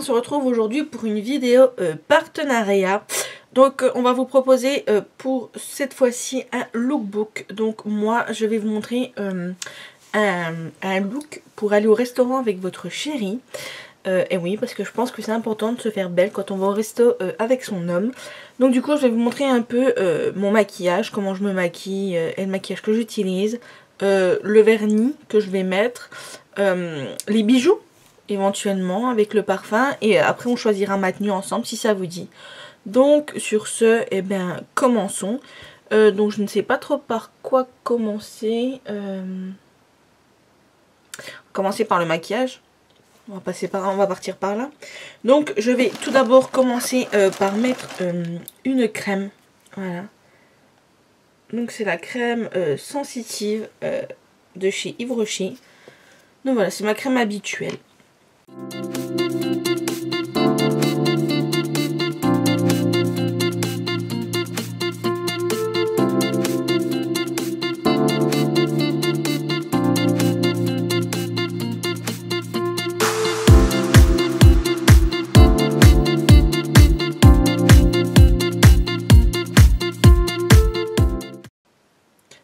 on se retrouve aujourd'hui pour une vidéo partenariat. Donc on va vous proposer pour cette fois-ci un lookbook. Donc moi je vais vous montrer un look pour aller au restaurant avec votre chérie. Et oui, parce que je pense que c'est important de se faire belle quand on va au resto avec son homme. Donc du coup je vais vous montrer un peu mon maquillage, comment je me maquille et le maquillage que j'utilise. Le vernis que je vais mettre, les bijoux éventuellement avec le parfum, et après on choisira ma tenue ensemble si ça vous dit. Donc sur ce, eh bien commençons. Donc je ne sais pas trop par quoi commencer. Commencer par le maquillage. On va partir par là. Donc je vais tout d'abord commencer par mettre une crème. Voilà. Donc c'est la crème sensitive de chez Yves Rocher. Donc voilà, c'est ma crème habituelle.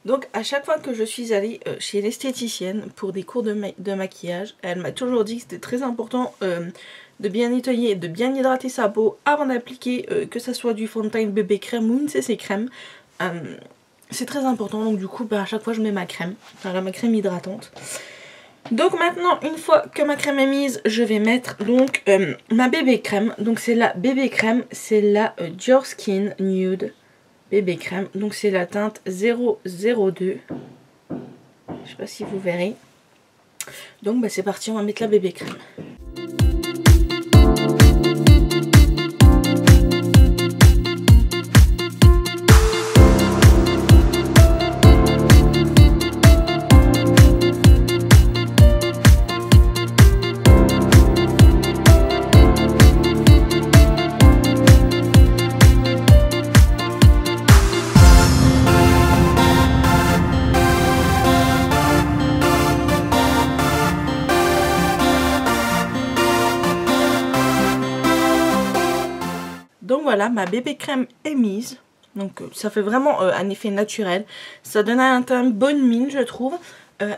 Donc à chaque fois que je suis allée chez l'esthéticienne pour des cours de maquillage, elle m'a toujours dit que c'était très important de bien nettoyer et de bien hydrater sa peau avant d'appliquer que ça soit du fond de teint, bébé crème ou une CC crème. C'est très important, donc du coup à chaque fois je mets ma crème, enfin ma crème hydratante. Donc maintenant, une fois que ma crème est mise, je vais mettre donc ma bébé crème. Donc c'est la bébé crème, c'est la Your Skin Nude bébé crème. Donc c'est la teinte 002. Je sais pas si vous verrez. Donc bah, c'est parti, on va mettre la bébé crème. Donc voilà, ma bébé crème est mise. Donc ça fait vraiment un effet naturel. Ça donne un teint bonne mine, je trouve.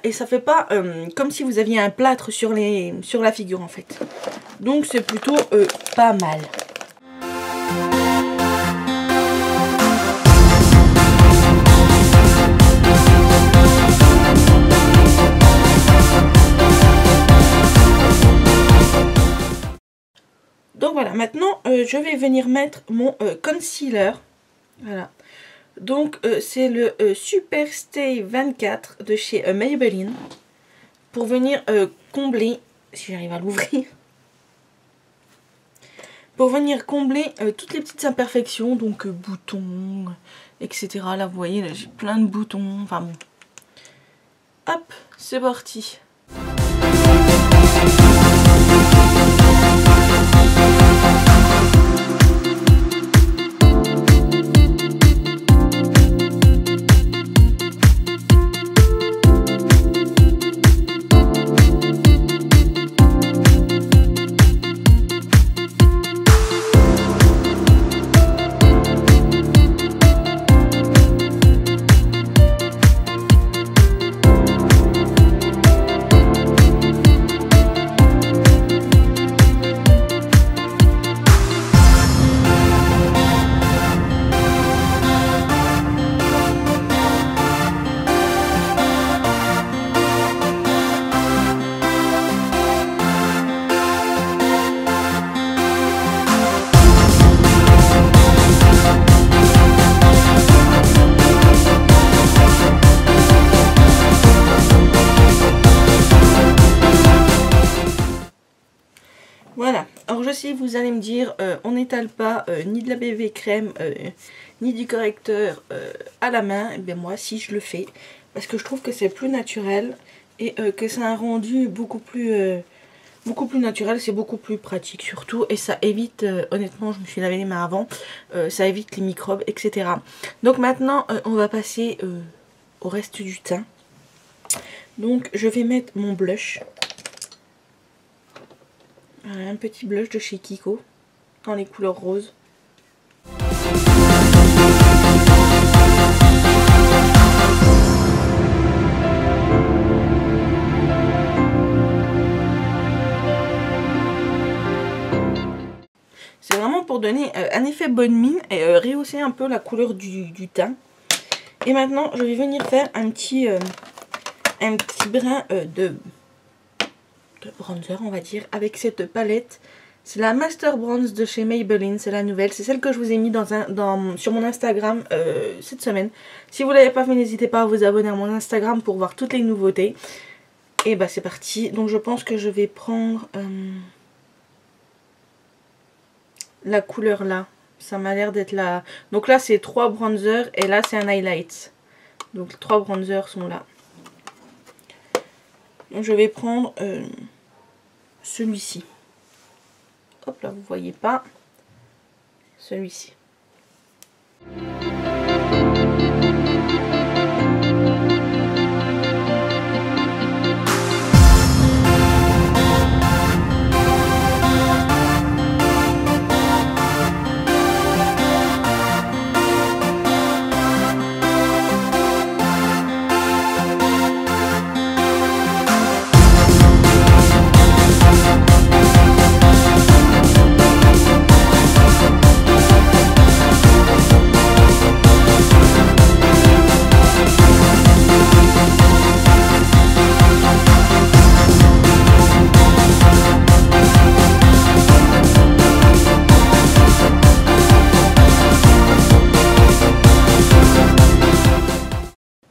Et ça fait pas comme si vous aviez un plâtre sur la figure en fait. Donc c'est plutôt pas mal. Donc voilà, maintenant je vais venir mettre mon concealer. Voilà. Donc c'est le Super Stay 24 de chez Maybelline. Pour venir combler, si j'arrive à l'ouvrir. Pour venir combler toutes les petites imperfections, donc boutons, etc. Là vous voyez, là j'ai plein de boutons. Enfin bon. Hop, c'est parti. Voilà, alors je sais, vous allez me dire, on n'étale pas ni de la bébé crème, ni du correcteur à la main. Et bien moi, si je le fais, parce que je trouve que c'est plus naturel et que c'est un rendu beaucoup plus naturel, c'est beaucoup plus pratique surtout. Et ça évite, honnêtement, je me suis lavé les mains avant, ça évite les microbes, etc. Donc maintenant, on va passer au reste du teint. Donc je vais mettre mon blush. Un petit blush de chez Kiko dans les couleurs roses. C'est vraiment pour donner un effet bonne mine et rehausser un peu la couleur du teint. Et maintenant, je vais venir faire un petit brin de bronzer, on va dire, avec cette palette. C'est la Master Bronze de chez Maybelline, c'est la nouvelle. C'est celle que je vous ai mis sur mon Instagram cette semaine. Si vous ne l'avez pas fait, n'hésitez pas à vous abonner à mon Instagram pour voir toutes les nouveautés. Et bah c'est parti. Donc je pense que je vais prendre la couleur là. Ça m'a l'air d'être là. Donc là c'est 3 bronzers et là c'est un highlight. Donc 3 bronzers sont là. Donc je vais prendre celui-ci. Hop là, vous voyez pas. Celui-ci.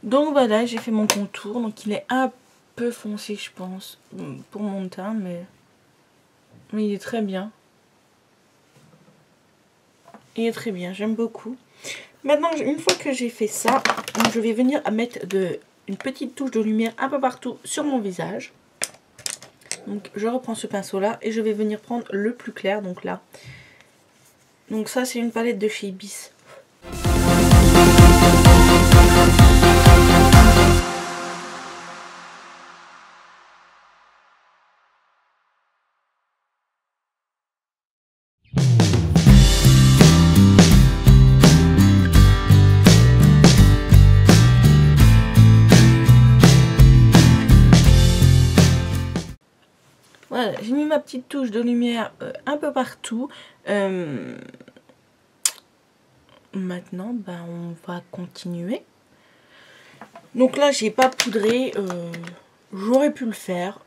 Donc voilà, j'ai fait mon contour, donc il est un peu foncé je pense, pour mon teint, mais il est très bien. Il est très bien, j'aime beaucoup. Maintenant, une fois que j'ai fait ça, je vais venir mettre une petite touche de lumière un peu partout sur mon visage. Donc je reprends ce pinceau là et je vais venir prendre le plus clair, donc là. Donc ça c'est une palette de chez Bis. Voilà, j'ai mis ma petite touche de lumière un peu partout. Maintenant, ben, on va continuer. Donc là, j'ai pas poudré. J'aurais pu le faire.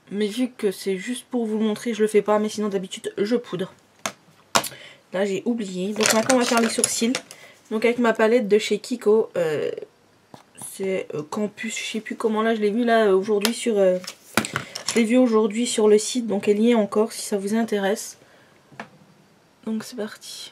Mais vu que c'est juste pour vous le montrer, je le fais pas. Mais sinon, d'habitude, je poudre. Là, j'ai oublié. Donc maintenant, on va faire les sourcils. Donc avec ma palette de chez Kiko. C'est Campus, je sais plus comment. Là, je l'ai vu là aujourd'hui sur... Je l'ai vu aujourd'hui sur le site, donc elle y est encore si ça vous intéresse. Donc c'est parti.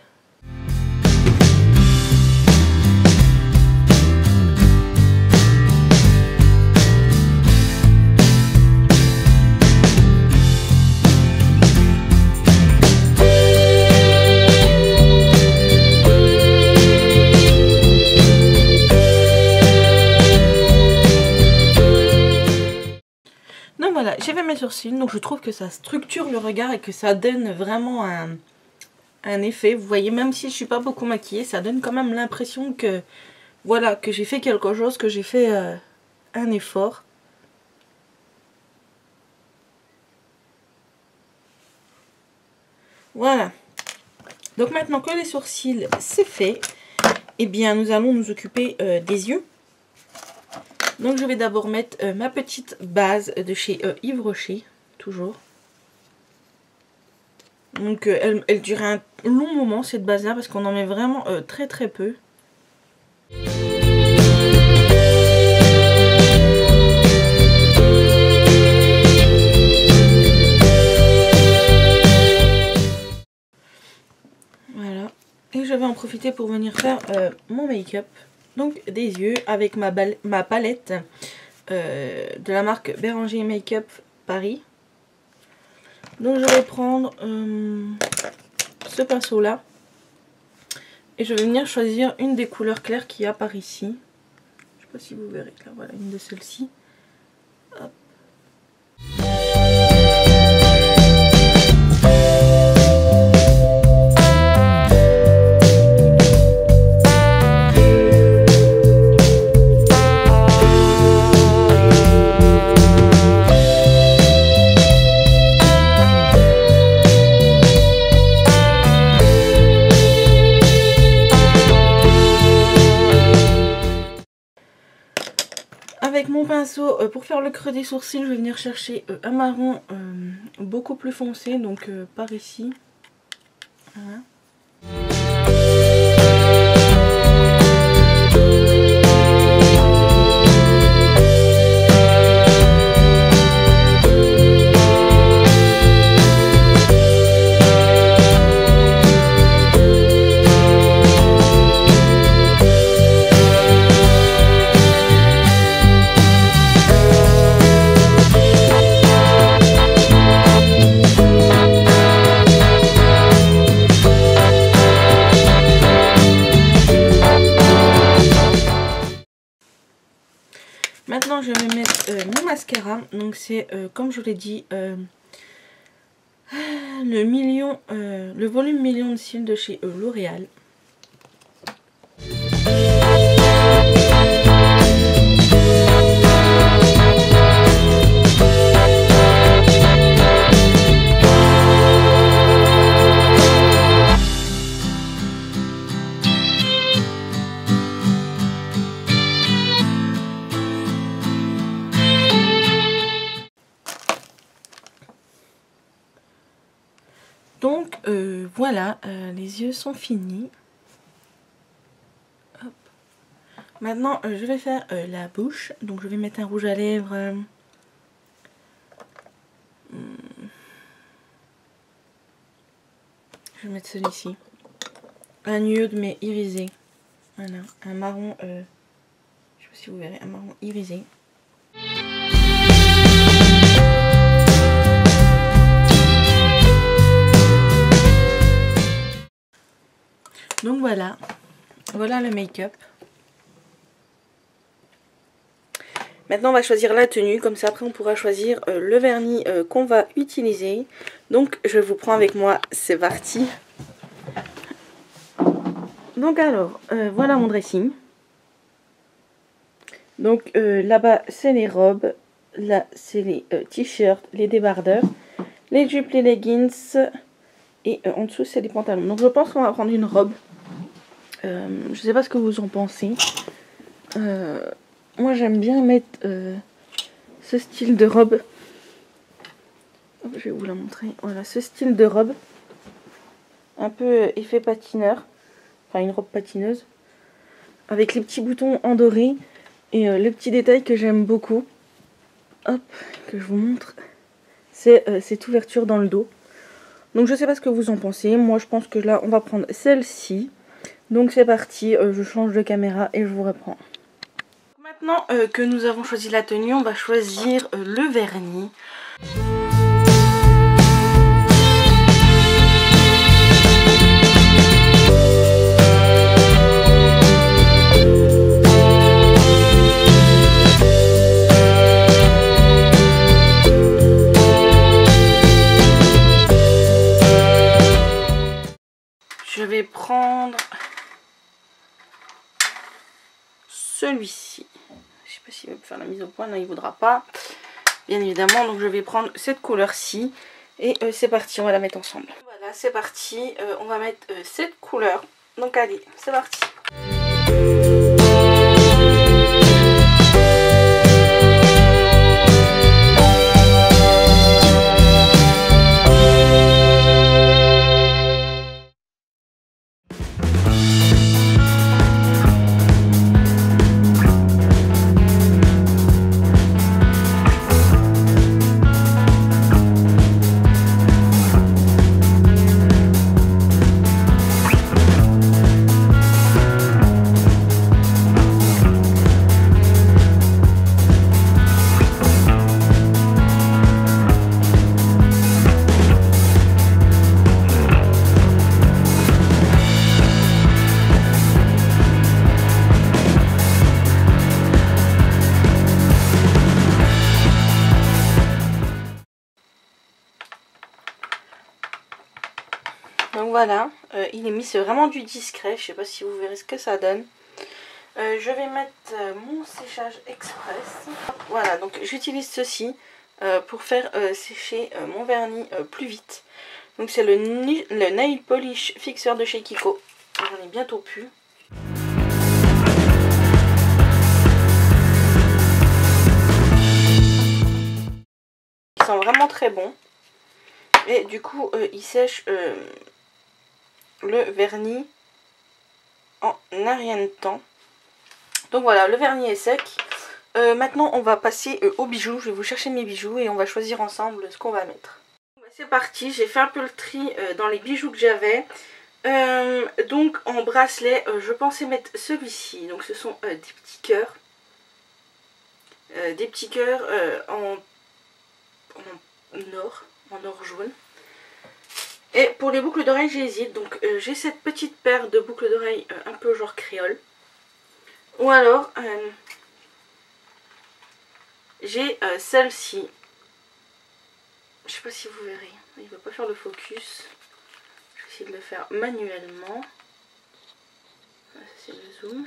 Voilà, j'ai fait mes sourcils, donc je trouve que ça structure le regard et que ça donne vraiment un effet. Vous voyez, même si je suis pas beaucoup maquillée, ça donne quand même l'impression que, voilà, que j'ai fait quelque chose, que j'ai fait un effort. Voilà. Donc maintenant que les sourcils c'est fait, eh bien nous allons nous occuper des yeux. Donc je vais d'abord mettre ma petite base de chez Yves Rocher, toujours. Donc elle dure un long moment cette base là parce qu'on en met vraiment très très peu. Voilà. Et je vais en profiter pour venir faire mon make-up. Donc des yeux avec ma palette de la marque Béranger Make-up Paris. Donc je vais prendre ce pinceau là et je vais venir choisir une des couleurs claires qu'il y a par ici. Je sais pas si vous verrez là, voilà une de celles-ci. Hop. avec mon pinceau, pour faire le creux des sourcils, je vais venir chercher un marron beaucoup plus foncé, donc par ici. Voilà. Maintenant je vais mettre mon mascara, donc c'est comme je vous l'ai dit le volume million de cils de chez L'Oréal. Donc voilà, les yeux sont finis. Hop. Maintenant je vais faire la bouche. Donc je vais mettre un rouge à lèvres. Je vais mettre celui-ci. Un nude mais irisé. Voilà, un marron, je sais pas si vous verrez, un marron irisé. Donc voilà, voilà le make-up. Maintenant on va choisir la tenue, comme ça après on pourra choisir le vernis qu'on va utiliser. Donc je vous prends avec moi, c'est parti. Donc alors, voilà mon dressing. Donc là-bas c'est les robes, là c'est les t-shirts, les débardeurs, les jupes, les leggings et en dessous c'est les pantalons. Donc je pense qu'on va prendre une robe. Je sais pas ce que vous en pensez. Moi j'aime bien mettre ce style de robe. Hop, je vais vous la montrer. Voilà, ce style de robe. Un peu effet patineur. Enfin une robe patineuse. Avec les petits boutons en doré. Et le petit détail que j'aime beaucoup. Hop, que je vous montre. C'est cette ouverture dans le dos. Donc je sais pas ce que vous en pensez. Moi je pense que là on va prendre celle-ci. Donc c'est parti, je change de caméra et je vous reprends. Maintenant que nous avons choisi la tenue, on va choisir le vernis. Je vais prendre celui-ci. Je sais pas s'il va me faire la mise au point, non il ne voudra pas. Bien évidemment, donc je vais prendre cette couleur-ci. Et c'est parti, on va la mettre ensemble. Voilà, c'est parti, on va mettre cette couleur. Donc allez, c'est parti. Donc voilà, il est mis, c'est vraiment du discret, je sais pas si vous verrez ce que ça donne. Je vais mettre mon séchage express. Voilà, donc j'utilise ceci pour faire sécher mon vernis plus vite. Donc c'est le Nail Polish Fixer de chez Kiko. J'en ai bientôt plus. sent vraiment très bon. Et du coup, il sèche le vernis en un rien de temps. Donc voilà, le vernis est sec. Maintenant, on va passer aux bijoux. Je vais vous chercher mes bijoux et on va choisir ensemble ce qu'on va mettre. C'est parti, j'ai fait un peu le tri dans les bijoux que j'avais. Donc en bracelet, je pensais mettre celui-ci. Donc ce sont des petits cœurs. Des petits cœurs en or jaune. Et pour les boucles d'oreilles, j'hésite. Donc j'ai cette petite paire de boucles d'oreilles un peu genre créole. Ou alors j'ai celle-ci. Je sais pas si vous verrez. Il va pas faire le focus. Je vais essayer de le faire manuellement. Ça c'est le zoom.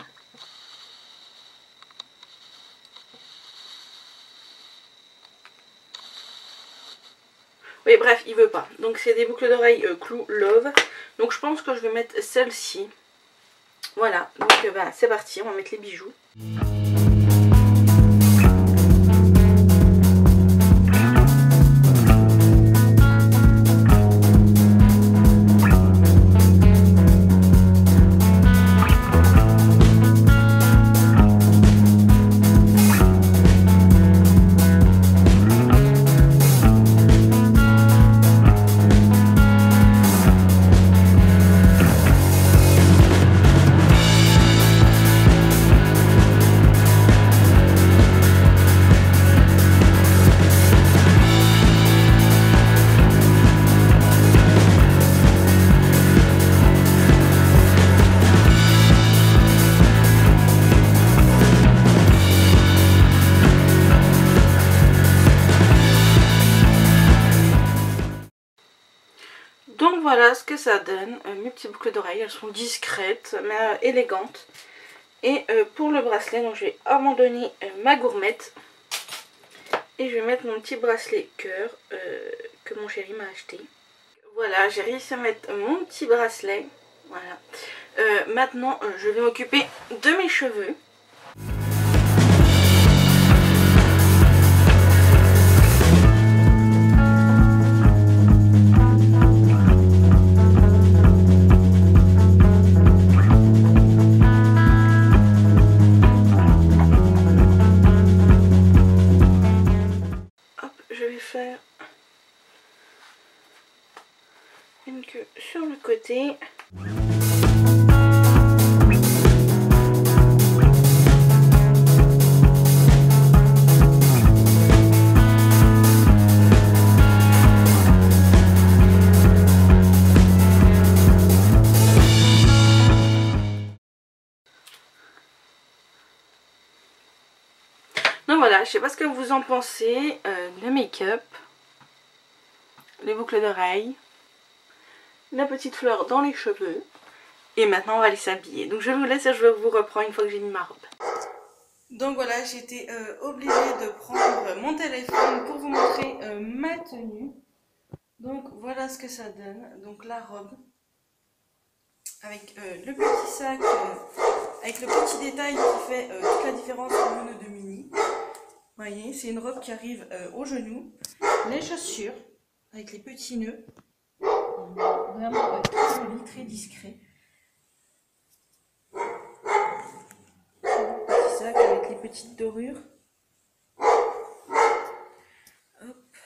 Oui, bref, il veut pas. Donc c'est des boucles d'oreilles Clou Love. Donc je pense que je vais mettre celle-ci. Voilà, donc bah, c'est parti, on va mettre les bijoux. Donc voilà ce que ça donne, mes petites boucles d'oreilles, elles sont discrètes mais élégantes. Et pour le bracelet, donc je vais abandonner ma gourmette et je vais mettre mon petit bracelet cœur que mon chéri m'a acheté. Voilà, j'ai réussi à mettre mon petit bracelet, voilà. Maintenant je vais m'occuper de mes cheveux. Faire une queue sur le côté. Donc voilà, je sais pas ce que vous en pensez, le make-up, les boucles d'oreilles, la petite fleur dans les cheveux, et maintenant on va aller s'habiller. Donc je vous laisse et je vous reprends une fois que j'ai mis ma robe. Donc voilà, j'étais obligée de prendre mon téléphone pour vous montrer ma tenue. Donc voilà ce que ça donne, donc la robe, avec le petit sac, avec le petit détail qui fait toute la différence entre une de mini. Vous voyez, c'est une robe qui arrive au genou, les chaussures avec les petits nœuds, vraiment très joli, très discret. Le petit sac avec les petites dorures. Hop.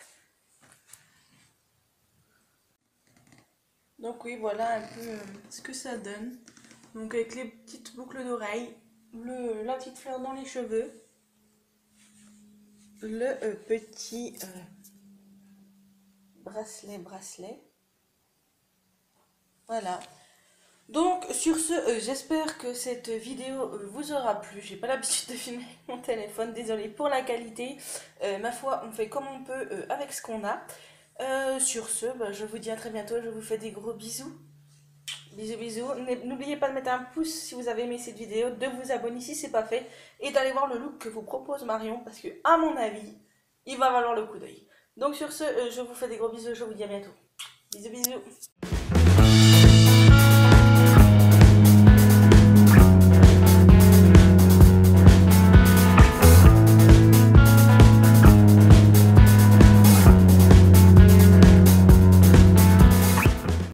Donc oui, voilà un peu ce que ça donne. Donc avec les petites boucles d'oreilles, la petite fleur dans les cheveux. Le petit bracelet. Voilà. Donc sur ce, j'espère que cette vidéo vous aura plu. J'ai pas l'habitude de filmer avec mon téléphone, désolée pour la qualité. Ma foi, on fait comme on peut avec ce qu'on a. Sur ce, bah, je vous dis à très bientôt. Je vous fais des gros bisous. Bisous bisous. N'oubliez pas de mettre un pouce si vous avez aimé cette vidéo, de vous abonner si c'est pas fait et d'aller voir le look que vous propose Marion parce que à mon avis, il va valoir le coup d'œil. Donc sur ce, je vous fais des gros bisous, je vous dis à bientôt. Bisous bisous.